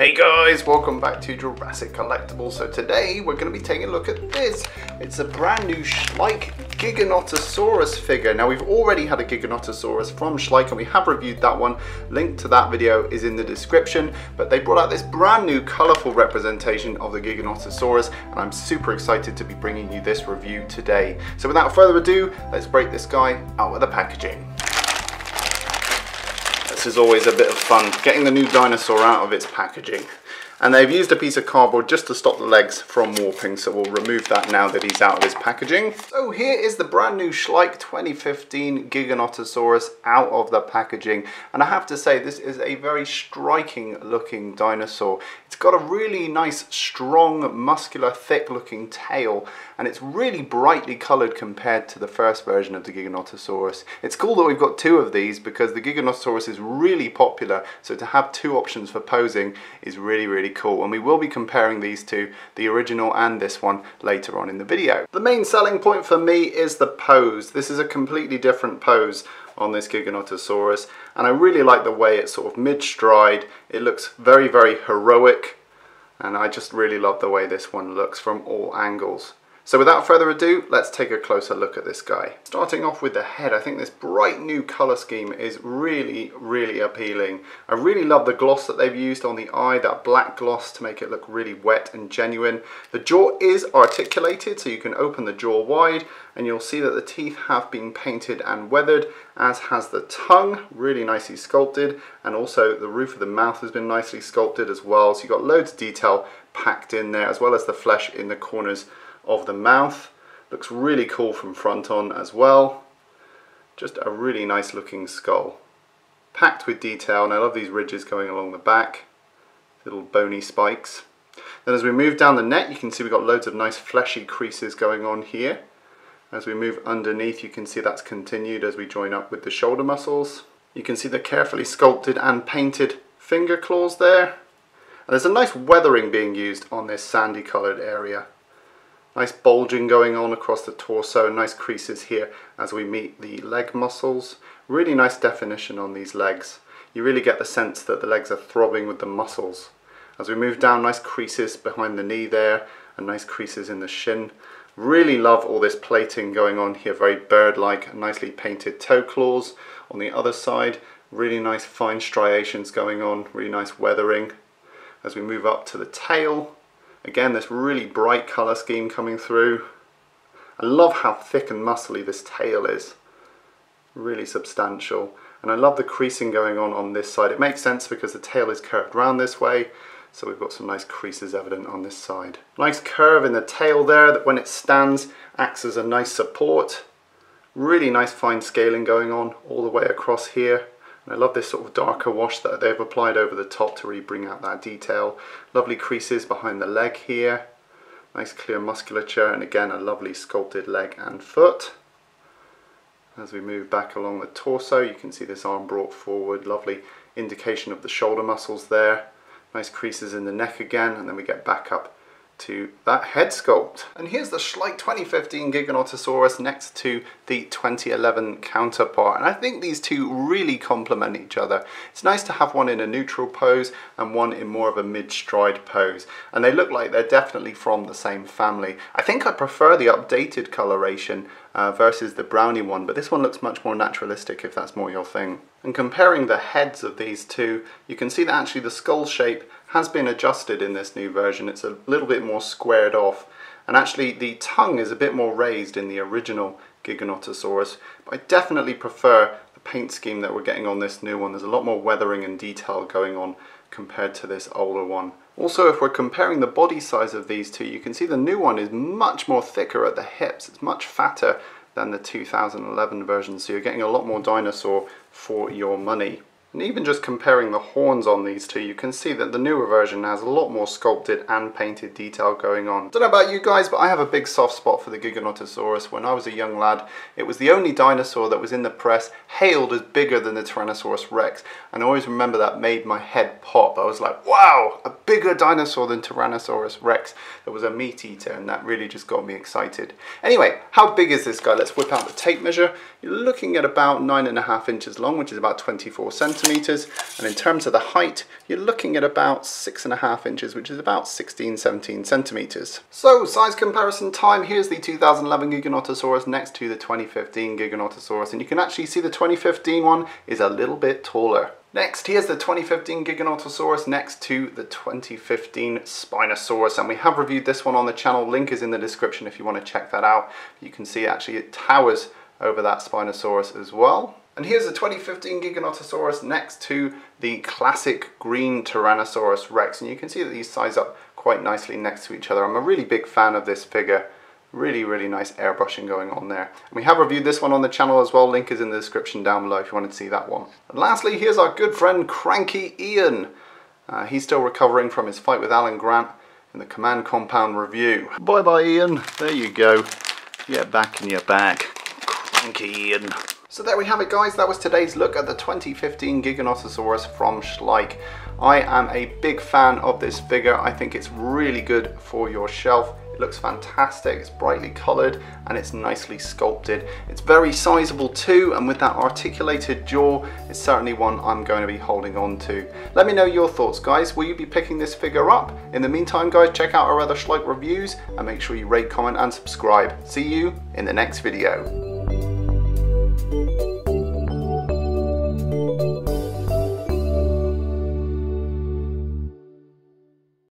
Hey guys, welcome back to Jurassic Collectibles. So today we're going to be taking a look at this. It's a brand new Schleich Gigantozavr figure. Now we've already had a Gigantozavr from Schleich and we have reviewed that one. Link to that video is in the description. But they brought out this brand new colourful representation of the Gigantozavr and I'm super excited to be bringing you this review today. So without further ado, let's break this guy out of the packaging. This is always a bit of fun, getting the new dinosaur out of its packaging. And they've used a piece of cardboard just to stop the legs from warping, so we'll remove that now that he's out of his packaging. So here is the brand new Schleich 2015 Gigantozavr out of the packaging. And I have to say, this is a very striking looking dinosaur. It's got a really nice, strong, muscular, thick looking tail, and it's really brightly coloured compared to the first version of the Gigantozavr. It's cool that we've got two of these because the Gigantozavr is really popular, so to have two options for posing is really cool, and we will be comparing these two, the original and this one, later on in the video. The main selling point for me is the pose. This is a completely different pose on this Gigantozavr, and I really like the way it's sort of mid-stride. It looks very heroic, and I just really love the way this one looks from all angles. So without further ado, let's take a closer look at this guy. Starting off with the head, I think this bright new colour scheme is really appealing. I really love the gloss that they've used on the eye, that black gloss to make it look really wet and genuine. The jaw is articulated, so you can open the jaw wide, and you'll see that the teeth have been painted and weathered, as has the tongue, really nicely sculpted, and also the roof of the mouth has been nicely sculpted as well. So you've got loads of detail packed in there, as well as the flesh in the corners of the mouth. Looks really cool from front on as well. Just a really nice looking skull, packed with detail, and I love these ridges going along the back, little bony spikes. Then as we move down the neck, you can see we've got loads of nice fleshy creases going on here. As we move underneath, you can see that's continued as we join up with the shoulder muscles. You can see the carefully sculpted and painted finger claws there, and there's a nice weathering being used on this sandy coloured area. Nice bulging going on across the torso, and nice creases here as we meet the leg muscles. Really nice definition on these legs. You really get the sense that the legs are throbbing with the muscles. As we move down, nice creases behind the knee there, and nice creases in the shin. Really love all this plating going on here, very bird-like, nicely painted toe claws. On the other side, really nice fine striations going on, really nice weathering. As we move up to the tail, again, this really bright colour scheme coming through. I love how thick and muscly this tail is. Really substantial. And I love the creasing going on this side. It makes sense because the tail is curved round this way, so we've got some nice creases evident on this side. Nice curve in the tail there that when it stands acts as a nice support. Really nice fine scaling going on all the way across here. I love this sort of darker wash that they've applied over the top to really bring out that detail. Lovely creases behind the leg here. Nice clear musculature, and again a lovely sculpted leg and foot. As we move back along the torso, you can see this arm brought forward. Lovely indication of the shoulder muscles there. Nice creases in the neck again, and then we get back up to that head sculpt. And here's the Schleich 2015 Gigantozavr next to the 2011 counterpart, and I think these two really complement each other. It's nice to have one in a neutral pose and one in more of a mid-stride pose, and they look like they're definitely from the same family. I think I prefer the updated coloration versus the brownie one, but this one looks much more naturalistic if that's more your thing. And comparing the heads of these two, you can see that actually the skull shape has been adjusted in this new version. It's a little bit more squared off, and actually the tongue is a bit more raised in the original Gigantozavr, but I definitely prefer the paint scheme that we're getting on this new one. There's a lot more weathering and detail going on compared to this older one. Also, if we're comparing the body size of these two, you can see the new one is much more thicker at the hips. It's much fatter than the 2011 version, so you're getting a lot more dinosaur for your money. And even just comparing the horns on these two, you can see that the newer version has a lot more sculpted and painted detail going on. Don't know about you guys, but I have a big soft spot for the Gigantozavr. When I was a young lad, it was the only dinosaur that was in the press hailed as bigger than the Tyrannosaurus Rex. And I always remember that made my head pop. I was like, wow, a bigger dinosaur than Tyrannosaurus Rex that was a meat eater, and that really just got me excited. Anyway, how big is this guy? Let's whip out the tape measure. You're looking at about 9.5 inches long, which is about 24 centimeters. centimeters, and in terms of the height, you're looking at about 6.5 inches, which is about 16-17 centimeters. So size comparison time, here's the 2011 Giganotosaurus next to the 2015 Giganotosaurus, and you can actually see the 2015 one is a little bit taller. Next, here's the 2015 Giganotosaurus next to the 2015 Spinosaurus, and we have reviewed this one on the channel. Link is in the description if you want to check that out. You can see actually it towers over that Spinosaurus as well. And here's the 2015 Giganotosaurus next to the classic green Tyrannosaurus Rex, and you can see that these size up quite nicely next to each other. I'm a really big fan of this figure. Really nice airbrushing going on there. And we have reviewed this one on the channel as well. Link is in the description down below if you want to see that one. And lastly, here's our good friend Cranky Ian. He's still recovering from his fight with Alan Grant in the Command Compound review. Bye bye Ian, there you go. Get back in your bag, Cranky Ian. So there we have it guys, that was today's look at the 2015 Giganotosaurus from Schleich. I am a big fan of this figure. I think it's really good for your shelf. It looks fantastic, it's brightly coloured and it's nicely sculpted. It's very sizable too, and with that articulated jaw, it's certainly one I'm going to be holding on to. Let me know your thoughts guys, will you be picking this figure up? In the meantime guys, check out our other Schleich reviews and make sure you rate, comment and subscribe. See you in the next video.